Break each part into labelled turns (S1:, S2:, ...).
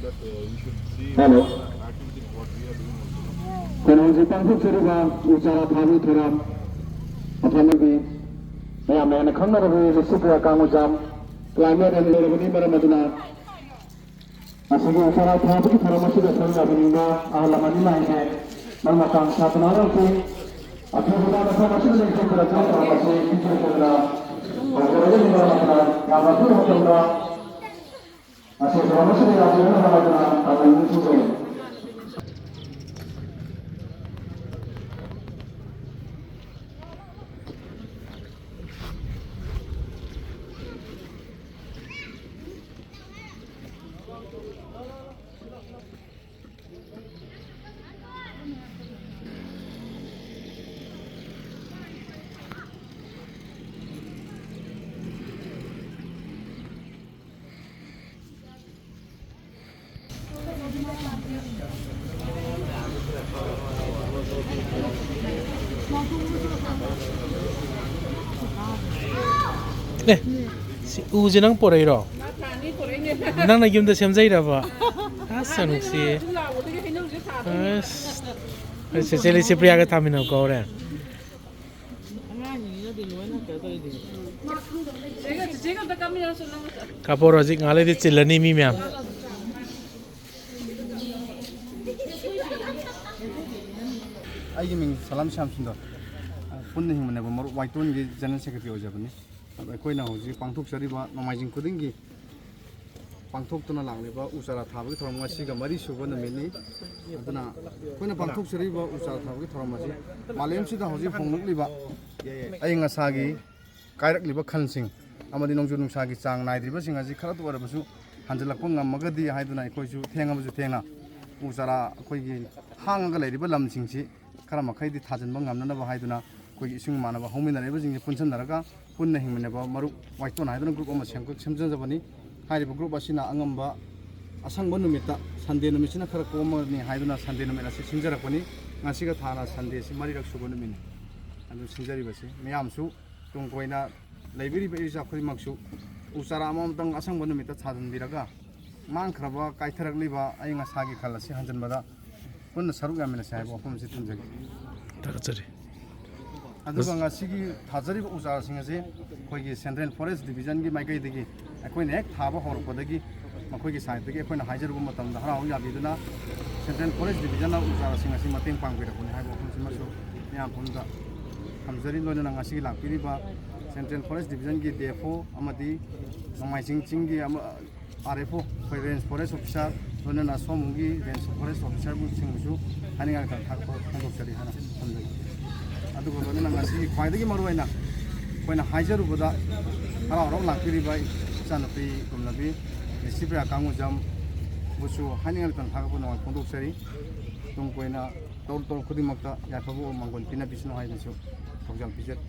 S1: that you should see
S2: Hello.
S1: activities what we are doing also.
S2: Kailangan pangkukuriba ucara thami thuram athamagi mayamena khangarabi sipya kamujam climate and levelni maramaduna asigi ucara thami thuram asida sarabinina ahlamani laine mamakam satnara ki athumuna asida lekura jatra ase kijura Oke, ini adalah nama tu adalah asal nama saya adalah nama ini juga.
S3: 네, 우진ang porayro. Nang nagyum da semjay raba. Asa nuksi. Seseli sipriya ka thamina ko re. Kaporo jik ngale di chilani mi myam.
S4: ꯑꯩꯒꯤ ꯃꯤꯡ ꯁꯂꯥꯝ ꯁ꯭ꯌꯥꯝꯁꯨꯟꯗꯔ ꯄꯨꯟꯅ ꯍꯤꯡꯃꯤꯟꯅꯕ ꯃꯔꯨꯞ ꯋꯥꯏꯇꯣꯟꯒꯤ general secretary ꯑꯣꯏꯖꯕꯅꯤ ꯑꯩꯈꯣꯏꯅ ꯍꯧꯖꯤꯛ ꯄꯥꯡꯊꯣꯛꯆꯔꯤꯕ ꯅꯣꯡꯃꯥꯏꯖꯤꯡ ꯈꯨꯗꯤꯡꯒꯤ ꯄꯥꯡꯊꯣꯛꯇꯨꯅ ꯂꯥꯛꯂꯤꯕ ꯎ ꯆꯥꯔꯥ ꯊꯥꯕꯒꯤ ꯊꯧꯔꯝ ꯑꯁꯤꯒ ꯃꯔꯤ ꯁꯨꯕ ꯅꯨꯃꯤꯠꯅꯤ ꯑꯗꯨꯅ ꯑꯩꯈꯣꯏꯅ ꯄꯥꯡꯊꯣꯛꯆꯔꯤꯕ ꯎ ꯆꯥꯔꯥ ꯊꯥꯕꯒꯤ ꯊꯧꯔꯝ ꯑꯁꯤ ꯃꯥꯂꯦꯝꯁꯤꯗ ꯍꯧꯖꯤꯛ ꯍꯣꯡꯂꯛꯂꯤꯕ ꯑꯏꯪ ꯑꯁꯥꯒꯤ ꯀꯥꯏꯔꯛꯂꯤꯕ ꯈꯜꯁꯤꯡ ꯑꯃꯗꯤ ꯅꯣꯡꯖꯨ ꯅꯨꯡꯁꯥꯒꯤ ꯆꯥꯡ ꯅꯥꯏꯗ꯭ꯔꯤꯕꯁꯤꯡ ꯑꯁꯤ ꯈꯔꯇ ꯑꯣꯏꯔꯕꯁꯨ ꯍꯟꯖꯤꯜꯂꯛꯄ ꯉꯝꯃꯒꯗꯤ ꯍꯥꯏꯗꯨꯅ ꯑꯩꯈꯣꯏꯁꯨ ꯊꯦꯡꯉꯕꯁꯨ ꯊꯦꯡꯅ ꯎ ꯆꯥꯔꯥ ꯑꯩꯈꯣꯏꯒꯤ ꯍꯥꯡꯉꯒ ꯂꯩꯔꯤꯕ ꯂꯝꯁꯤꯡꯁꯤ खरा मखैदी थाजनबा ngamnanaba haiduna koi ising manaba hominareba jingi punsanaraga punna hingminaba maru waitona haiduna group ama semjanjabani hairiba group asina angamba asangba numita sunday numisina khara komani haiduna sunday numina si sinjarakpani ngasiga thana sunday si marirak suba numini adu sinjaribasi miyamsu tungkoina leibiriba isa khorimaksu usara amamtang asangba numita thajanbiraga mangkhraba kaitharakliba ainga sagi khalasi hanjanbada punna saruk yamina sahiba wafam si tunjagi
S3: Tarachari.
S4: aduga ngasigi thajariba usara singase khoigi central forest division gi maikai digi akoina ek thaba horpadagi makhoi side dagi akoina haijaruba matamda harau yabiduna central forest division na usara singase mateng pangbira kuni haiba wafam simasu miyam punda hamjari loina ngasigi lakpiriba central forest division gi defo amadi namaising chingi RFO range forest officer loina somungi range forest officer bu singsu haninga ka thakko thangdokjari hana samjai adugo loina ngasi khwaidagi maruaina koina haijarubada harau lakpiriba chanapi kumnabi sipra kangujam busu haninga ka thakko na thangdokjari tung koina tol khudimakta yafabu mangon pina bisno hainasu thongjal pijet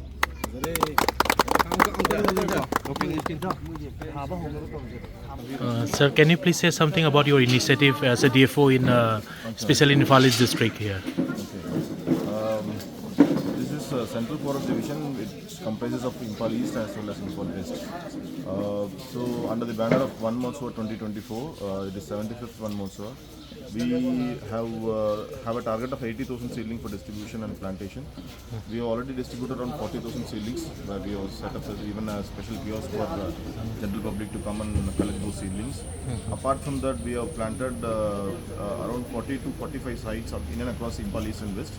S3: Sir, can you please say something about your initiative as a DFO in especially in Valis district here?
S1: This is Central Forest Division. It comprises of Impal East as well as Impal West. So under the banner of One Mahotsav 2024, it is 75th One Mahotsav. We have a target of 80,000 seedlings for distribution and plantation. We have already distributed around 40,000 seedlings, where we have set up even a special kiosk for the general public to come and collect those seedlings. Apart from that, we have planted around 40 to 45 sites in and across Impal East and West,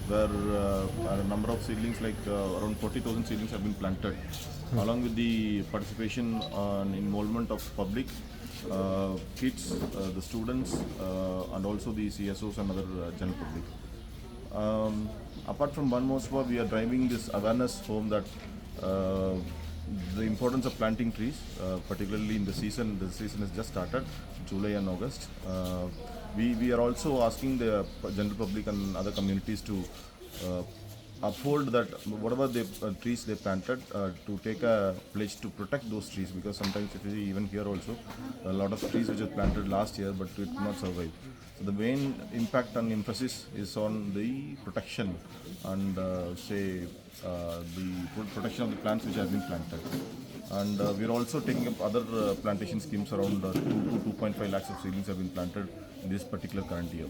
S1: where a number of seedlings, like around 40,000 seedlings have been planted, along with the participation and involvement of public, kids, the students, and also the CSOs and other general public. Apart from One Mahotsav, we are driving this awareness home that the importance of planting trees, particularly in the season. The season has just started, July and August. We are also asking the general public and other communities to uphold that whatever trees they planted, to take a pledge to protect those trees, because sometimes if you see even here also a lot of trees which are planted last year but it could not survive. So the main impact and emphasis is on the protection and the protection of the plants which have been planted. And we're also taking up other plantation schemes. Around 2 to 2.5 lakhs of seedlings have been planted in this particular current year.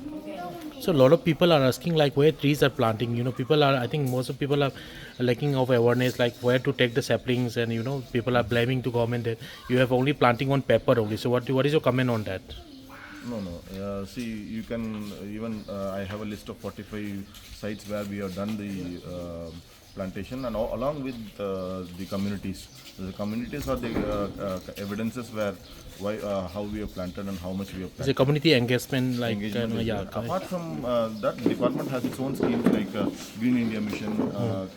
S3: So a lot of people are asking like where trees are planting. You know, people are. I think most of people are lacking of awareness, like where to take the saplings, and you know, people are blaming to government that you have only planting on paper only. So what is your comment on that?
S1: No. See, you can even I have a list of 45 sites where we have done the plantation, and along with the communities. The communities are the evidences where how we have planted and how much we have
S3: It's
S1: planted.
S3: a community engagement, like
S1: Engagement is
S3: yeah.
S1: there. Apart from that, department has its own schemes like Green India Mission,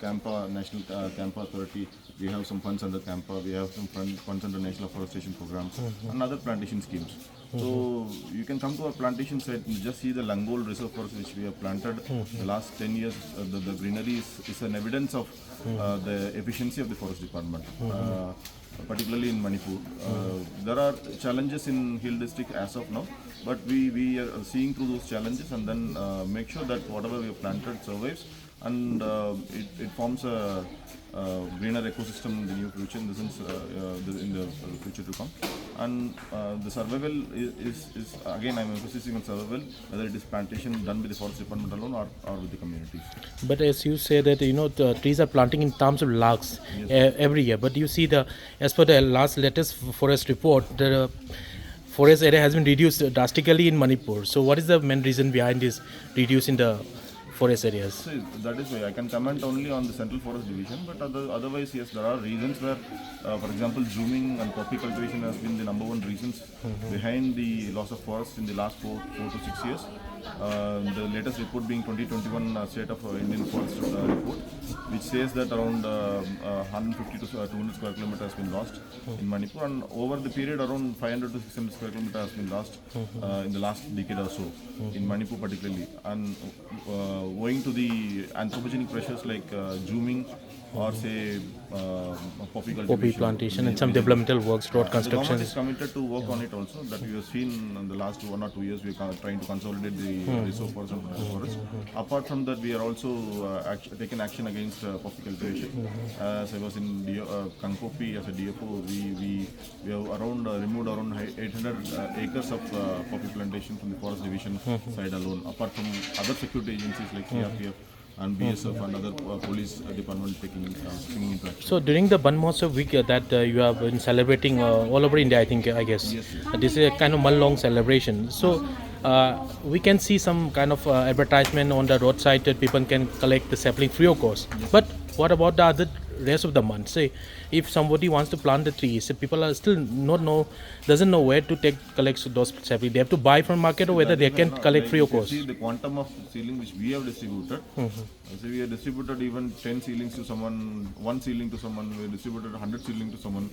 S1: Campa National Campa Authority. We have some funds under Campa. We have some funds under National Afforestation Programs and other plantation schemes. So you can come to our plantation site and just see the Langol Reserve Forest which we have planted the last 10 years. The greenery is an evidence of the efficiency of the forest department. Particularly in Manipur. There are challenges in Hill district as of now, but we are seeing through those challenges and then make sure that whatever we have planted survives, and it forms a greener ecosystem in the near future, in the sense in the future to come. And the survival is again, I'm emphasizing on survival, whether it is plantation done by the forest department alone or with the communities.
S3: But as you say that you know the trees are planting in terms of lakhs every year, but you see as per the latest forest report, the forest area has been reduced drastically in Manipur. So what is the main reason behind this reducing the forest areas?
S1: So that is why I can comment only on the Central Forest Division, but otherwise, yes, there are reasons where, for example, zooming and poppy cultivation has been the number one reasons behind the loss of forest in the last 4 to 6 years. The latest report being 2021 State of Indian Forest report, which says that around 150 to 200 square kilometers has been lost in Manipur, and over the period around 500 to 600 square kilometers has been lost in the last decade or so in Manipur particularly, and owing to the anthropogenic pressures like zooming or say poppy cultivation.
S3: Poppy plantation and some developmental works, road
S1: The
S3: construction.
S1: government is committed to work on it also. That we have seen in the last 1 or 2 years, we are trying to consolidate the resource forest and forest. Apart from that, we are also taking action against poppy cultivation. As I was in Kankopi as a DFO, we have removed around 800 acres of poppy plantation from the forest division side alone. Apart from other security agencies like CRPF and BSF and other police department taking into action.
S3: So during the Ban Mahotsav week that you have been celebrating all over India, I guess.
S1: Yes.
S3: This is a kind of month-long celebration. So we can see some kind of advertisement on the roadside that people can collect the sapling free of cost. But what about the other rest of the month? Say, if somebody wants to plant the trees, so people are still doesn't know where to collect those saplings. They have to buy from market, or whether they can collect free of
S1: If you
S3: cost.
S1: see the quantum of seedling which we have distributed. So we have distributed even 10 seedlings to someone, 1 seedling to someone. We have distributed 100 seedling to someone.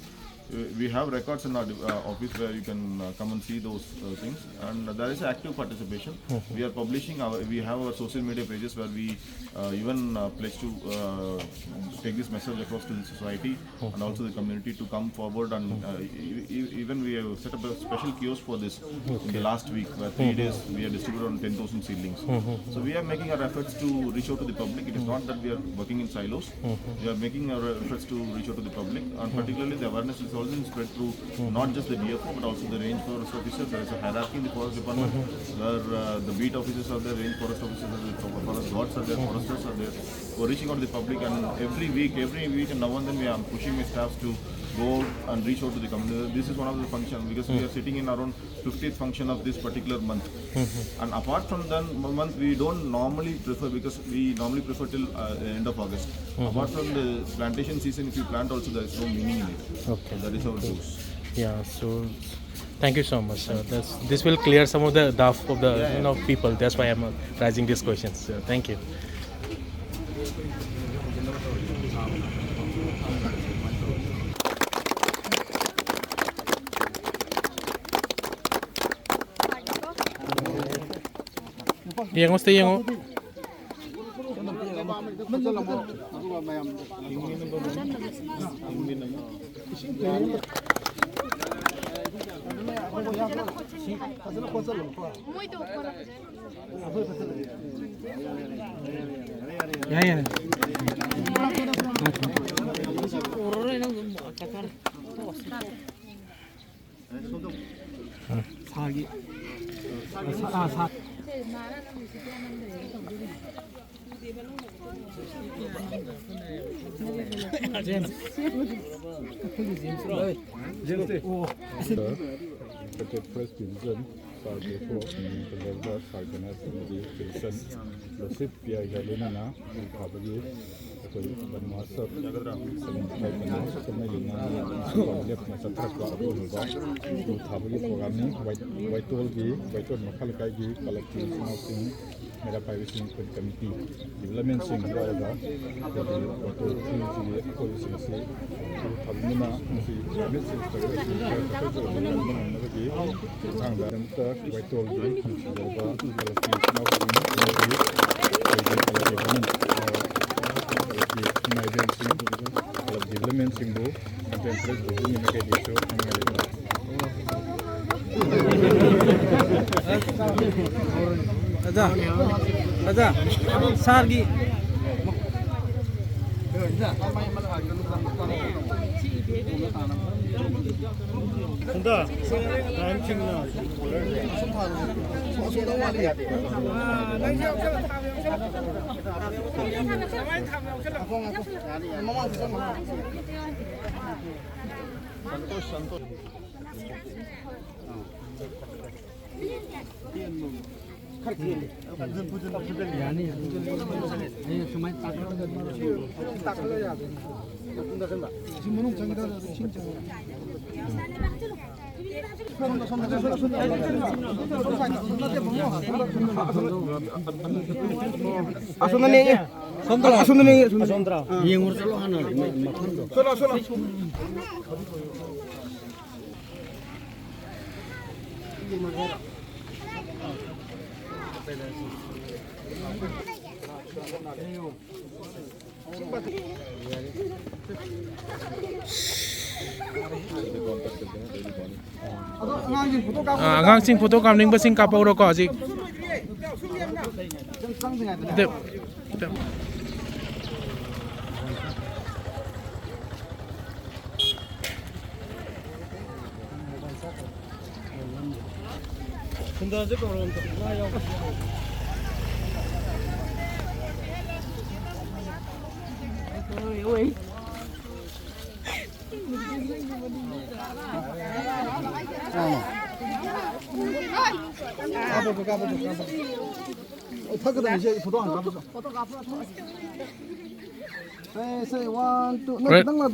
S1: We have records in our office where you can come and see those things, and there is active participation. We are publishing we have our social media pages where we even pledge to take this message across to the society and also the community to come forward, and even we have set up a special kiosk for this in the last week where 3 days we have distributed on 10,000 seedlings. So we are making our efforts to reach out to the public. It is not that we are working in silos. We are making our efforts to reach out to the public, and particularly the awareness is also spread through not just the DFO but also the range forest officers. There is a hierarchy in the forest department where the beat officers are there, range forest officers are there, forest guards are there, foresters are there. We are reaching out to the public, and every week and now and then we are pushing my staffs to go and reach out to the community. This is one of the functions because we are sitting in around 50th function of this particular month. And apart from that month, we don't normally prefer, because we normally prefer till the end of August. Apart from the plantation season, if you plant also, there is no meaning in it.
S3: Okay.
S1: So that is how it goes.
S3: Yeah. So thank you so much. This will clear some of the doubt of the people. That's why I'm raising these questions. So thank you. Yang mesti yang
S5: Orang yang Press division, Sergeant 4, Deliver Sergeant Division, Receipt PI Galena, Kabagi, Master, left Masatras, Tabagi programming, White Tolgi, White Makalakai, collective housing, Meta Privacy Committee, Development Sing Raga, Policy, Tabina, White Tolgi, development symbol and then press the boom in the show
S4: Ada sargi
S3: Angang photo kamning basing kapuro ko si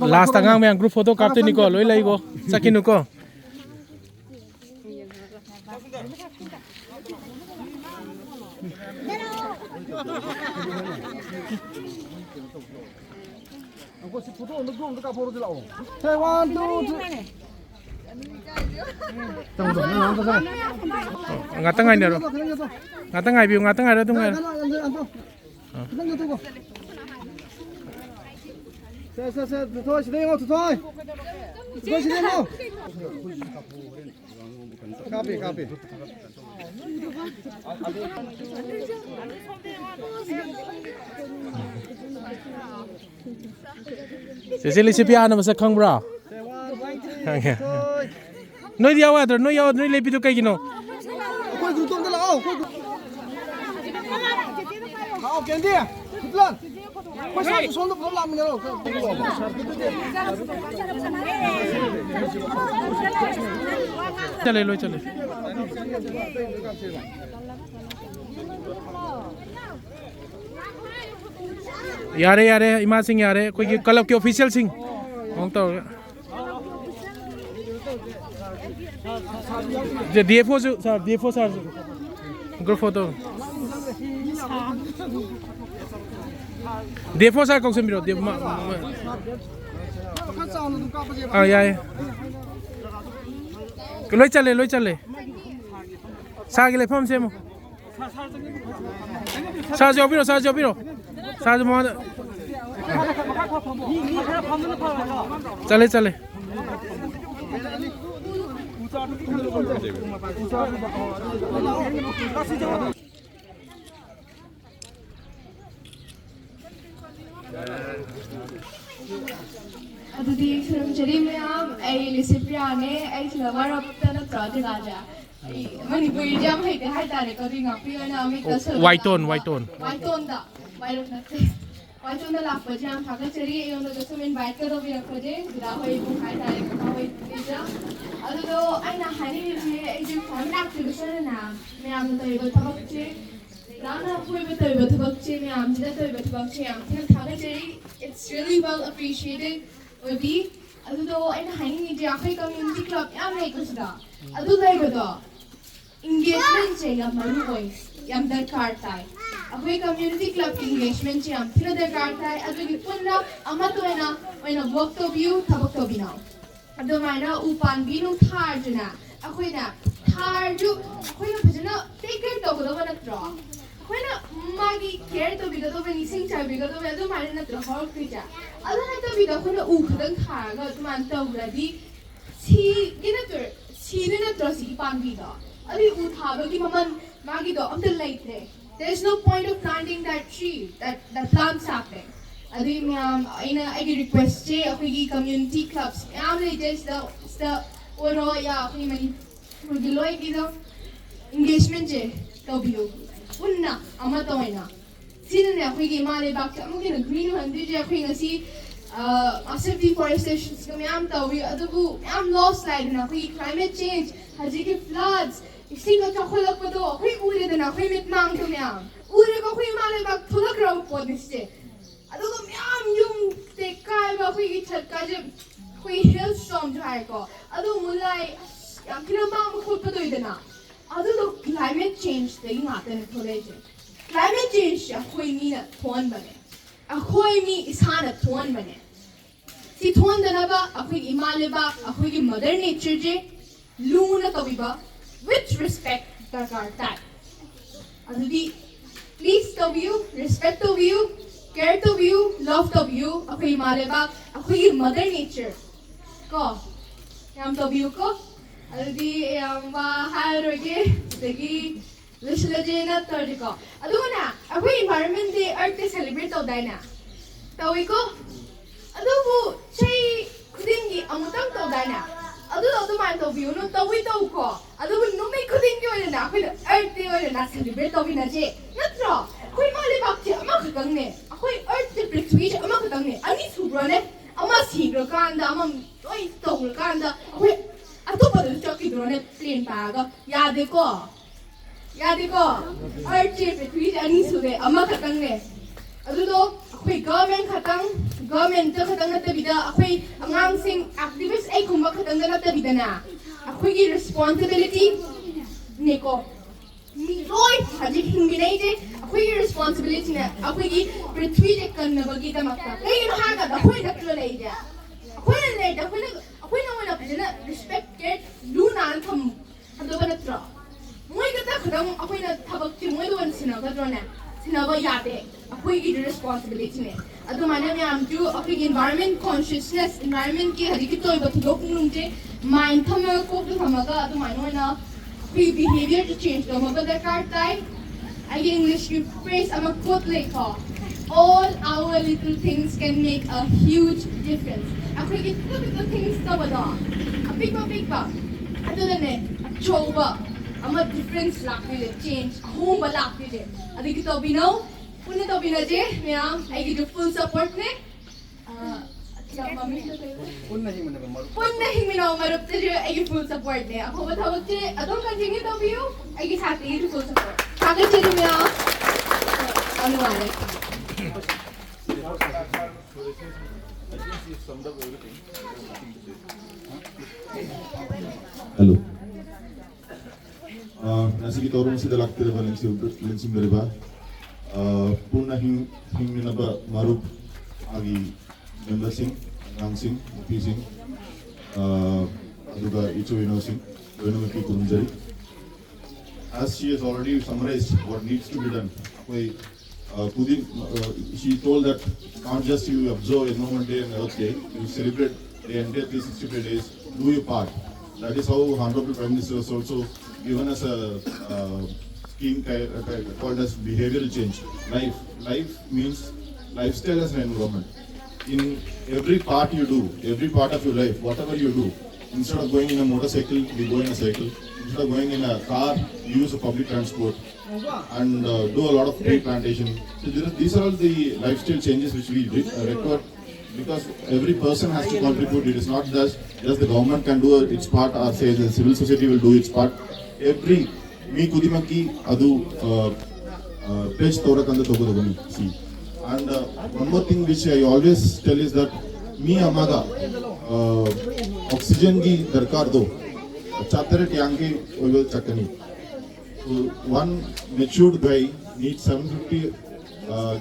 S3: last angang me group photo kapte ni ko loi lai go sakinu ko ngatang ni ro ngatang ai biu ngatang ai tung ai Cecily si piano masa khang bra noi dia wa noi lepi tu kai gino chale loi chale यारे इमा सिंह यारे कोई club के official Singh हों तो जे DFO sir group photo DFO sir कौन से मिलो यार लोई चले सागे ले फॉर्म से मो साज बिरो साज मोहन चले
S6: अदुदी फिल्म चली में आप ए लिसिप्रिया ने a flower of the Raja Manipuri jam hai te hai tare ko ringa pi na me ka sel
S3: White tone, white tone.
S6: white tone da white na te white tone da la pa jam ha ka chari yo no so men invite ka do bi ko je da hoi ko hai tare ko hoi te ja adu do ai na hani me ai ju family activation na me am to ibo thabak che rana hoi be to ibo thabak che me am jida to ibo thabak che am thil thaga chari it's really well appreciated we adu do ai na hani ni je akhai community club am nei ko sida adu dai go do engagement से या मरु कोई या दरकार ताई अभी community club engagement से हम फिर दरकार ताई अभी कितना अमा तो है ना work to view थबक तो बिना अभी मायना उपान बिनु थार जना अभी ना थार जो अभी ना भजना take care तो करो बना ट्रा अभी ना मागी care तो बिना तो बनी सिंग चाय बिना तो बिना तो मायना ना ट्रा हॉल क्रिचा अभी ना तो बिना अभी ना उखदन थार का तो मान तो उड़ादी सी ये ना तो सी ने ना ट्रा सी पान बिना अभी उठाबगी ममन मागी दो am the light there. There is no point of planting that tree, that plant sapling. अभी मैं इन एक request है अपनी community clubs. आमने just और या अपनी मनी मुझे की तो engagement है तो भी हो. उन्ना अमा तो है ना. सीन ने अपनी माले बाकी अमुके ना green हंड्रेड जो अपनी नसी massive deforestation का मैं आम तो भी अदबू आम loss लाइक ना अपनी climate change हजी के floods इसी का चौखलक पतो कोई उरे देना कोई मिट मांग तो म्याम उरे को कोई माले बाग थोलक राव पोनिस्टे अदो को म्याम युम ते काय बा कोई छक्का जे कोई हिल स्टॉर्म जो है को अदो मुलाई या किना मांग खुद पतो इतना अदो तो क्लाइमेट चेंज ते आते ने थोड़े जे क्लाइमेट चेंज या कोई मी ना थोन बने कोई मी इसान थोन बने सी थोन दना बा अखोई इमाले बा अखोई की मदर नेचर जे लूना तभी बा with respect दरकार ताई अदुदी please to view respect to view care to view love to view अखोई माले बाग अखोई mother nature को याम to view को अदुदी याम वा हाय रोगे दगी लिस्लजे ना तोड़ी को अदुना अखोई environment day earth day celebrate तो दाइना तो इको अदुबु चै खुदिंगी अमुतंग तो दाइना अदु मान तो view नो तो वी तो को अदु नो मे खुदिंगी ओले ना कोई earth day ओले ना celebrate तो भी ना जे नत्रो कोई माले बाग जे अमा खतंग ने कोई earth day पृथ्वी जे अमा खतंग ने अनि सुब्रो ने अमा सीग्रो कांदा अमा ओई तोग्रो कांदा कोई अतु बदल चौकी द्रो ने प्लेन पागा याद को earth day पृथ्वी जे अनि सुबे अमा खतंग ने अदु तो कोई government तो खतंग ना तबिदा कोई अंगांग सिंग activists एक कुंभा खतंग ना तबिदा ना कोई की responsibility नेको रोई हजी हिंगी नहीं जे कोई की responsibility ना कोई की पृथ्वी जे करने बगी तमक्ता लेकिन हाँ का कोई डक्टर नहीं जा कोई ना वो ना पहले respect के लू नान थम अदो बना त्रा मुझे कहता खतंग कोई ना थबक ची मुझे तो बन सिना करो ना सिनावा याद है कोई की responsibility ने अदो माने में हम जो अपनी environment consciousness environment के हरी की तो इबत लोग नुंचे mind थम को तो थमगा अदो मानो ना कोई behavior to change तो मगर दरकार ताई आई English की phrase अमा quote लेखा all our little things can make a huge difference अपनी की little things तो बता अपीक बा अदो ने चौबा अमा difference लाते ले change home लाते ले अदो की तो बिनो पुण्य तो बिना जे मैं आई की जो full support ने
S4: पुण्य ही मने मरु
S6: पुण्य ही मिना मरुप ते जो आई की full support ने अब बता बच्चे अदो कंटिन्यू तो बियो आई की साथ ही full support कागज चली मैं अनुवाद
S1: Hello. Nasi kita orang mesti dah laktir balensi mereka. Purna hing naba marup agi member sing, Rang sing, P sing, aduga Icho Ino sing, Ino Maki Kunjari. As she has already summarized what needs to be done, she told that not just you observe Environment Day and Earth Day, you celebrate the entire 365 days, do your part. That is how Honorable Prime Minister has also given us a scheme called as behavioral change. Life means lifestyle as an environment. In every part you do, every part of your life, whatever you do, instead of going in a motorcycle, we go in a cycle. Instead of going in a car, we use a public transport and do a lot of tree plantation. So these are all the lifestyle changes which we record, because every person has to contribute. It is not just the government can do its part, or say the civil society will do its part. Every me kudimaki adu page torakanda togodogoni. See. And one more thing which I always tell is that me amaga oxygen gi darkar do chatere tyangi oil chakani. So one matured guy needs 750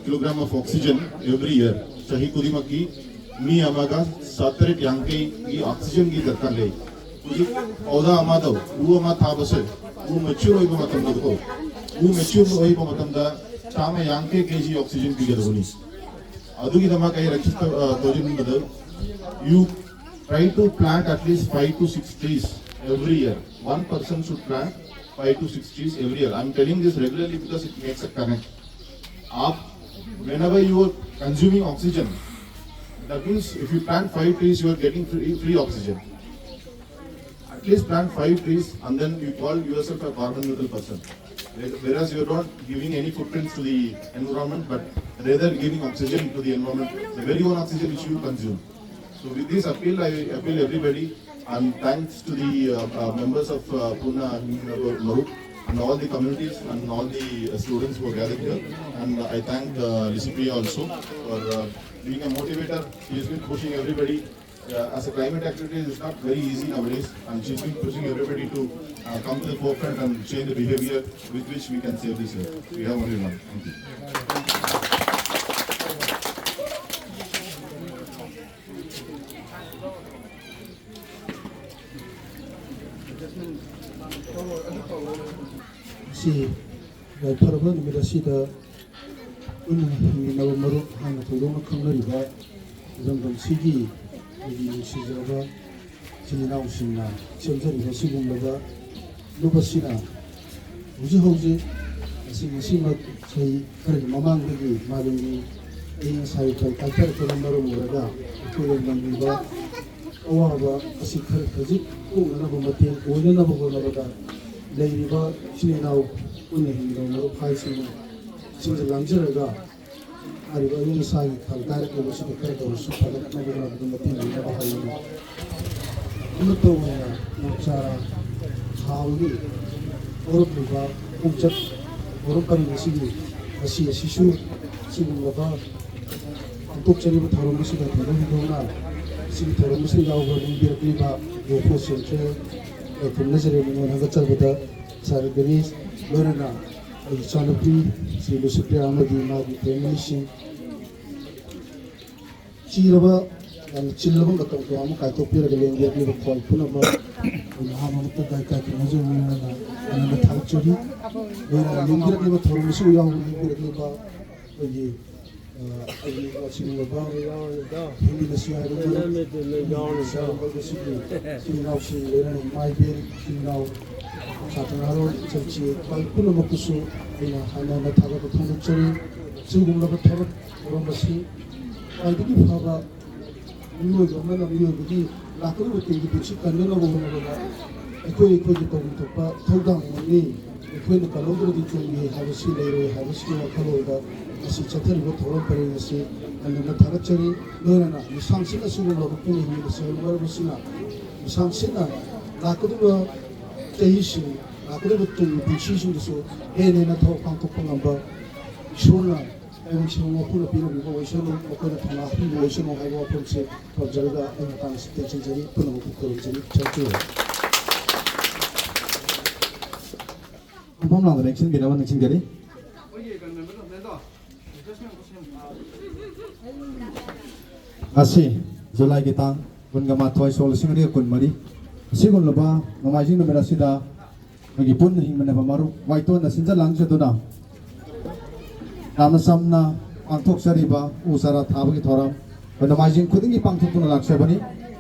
S1: kilogram of oxygen every year. Chahi kudimaki me amaga chatere tyangi gi oxygen gi darkar le. Kuji oda amado u ama tha base u mature oiba matam do u mature oiba matam da Tama Yanke kg oxygen ki garuni. Adugi dama kai rakshit tojin badal. You try to plant at least 5 to 6 trees every year. One person should plant 5 to 6 trees every year. I am telling this regularly because it makes a current. Whenever you are consuming oxygen, that means if you plant 5 trees, you are getting free oxygen. At least plant 5 trees and then you call yourself a carbon neutral person. Whereas you are not giving any footprints to the environment, but rather giving oxygen to the environment, the very own oxygen which you consume. So with this appeal, I appeal everybody, and thanks to the members of Pune Marut and all the communities and all the students who are gathered here. And I thank Lisipriya also for being a motivator. She has been pushing everybody. As a climate activist, it's not very easy nowadays, and she's been pushing everybody to come to the forefront and change the behavior with which we can save this earth. We have only one. Thank you.
S7: Si Parabana Mirasida in Navamaru and Toloma Kamariba, Zambam Sigi, Shizava, Sininausina, Children, Sigumaba, Lubasina, Uzihoji, Sigisima, say, Mamang, Madame, in Cycle, Kalkar, Muraga, Kulamba, Oava, a secret, Navamati, Ulanavaga. Ladiba, Sinau, Unahino, Paisino, Singalanjeraga, Ariba inside Kalkar, was the Kerdo, Super, the Matina, Navahaino. Unatomia, Mochara, Hauli, Uruba, Uchat, Urupan, the city, the sea, Sishu, Sinulava, Pukchari, Taramusi, the Tarumona, Sing Taramusi, over Liba, the Fossil Trail. From Nazareth, when I got with the Saragaris, Lorena, Sanopi, Sri Lucipia Amadi, Madi, Permission, Chilava, and Chilava, the Kaitopia, the Landia, the Paul Punaba, and Hamata, Nazareth, and the Talchuri, where I lingered in the Tormusu, young, the watching about in the Sierra, now she my being now Satanaro, Churchy, Palpunamokusu, in a Hana Taga Cherry, Sugum Tarot, Rombasi. I didn't have a new woman of you, but Laku would take the chicken, no woman. I could told down on me. When the Palombo did have a sea later, have a sea of color. Si chatel go thoro kare si and na thara chari no na misam sina sulu lo ko ni ni so no ro sina misam sina la ko do teisi la ko do tu bichi shu so e ne na tho pang ko pang ba shona and she will put up in the voice of the Kokana, the voice of my open set for Jarga and the Constitution, Puno, Church.
S2: Pamla the next thing, get on the Chingari. Asi, July Gitang, Gungama Toy Sol Singari Kunmari, Sigun Laba, Nomajin the Merasida, Magipun, Himanamaru, White the Sinza Langsaduna. Namasamna, Antok Sariba, Usara Tabaki Toram, when the Majin couldn't be Pantokuna Lakshabani,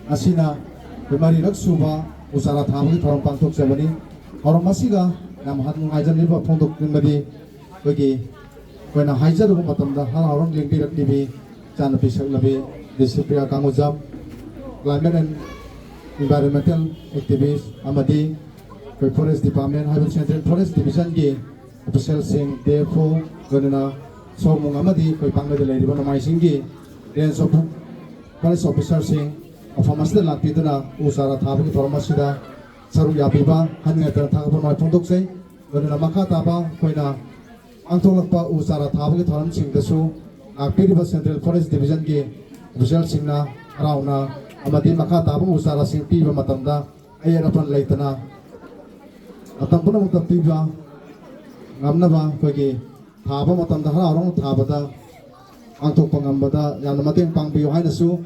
S2: Asina, the Marinak Suba, Usara Tabaki Toram Pantok Sabani, or Masiga, Namhan Hajan River Pontok Kimari, Wiki, when a Hajar of Matamda, Hanaram Limpira TV, Janapisha Labi, the Supria Kamuzam, Climate and environmental activist amadi koi forest department hai central forest division gi official sing therefore ganana somung amadi koi pangla de lei ba namai sing gi range of forest officer sing performance de lakpi duna usara thabu ki formasida saru yabiba hanne ta thakba mai phondok sei ganana makha taba koina angtolakpa usara thabu ki thoram sing dasu akpiriba central forest division gi official singna rauna amadi makha taba usara sing pi ba matamda ayera pan leitana atam puna mutam piba ngamna ba kogi thaba matamda hararong thabada angtok pangambada yana mateng pangbiyo haina su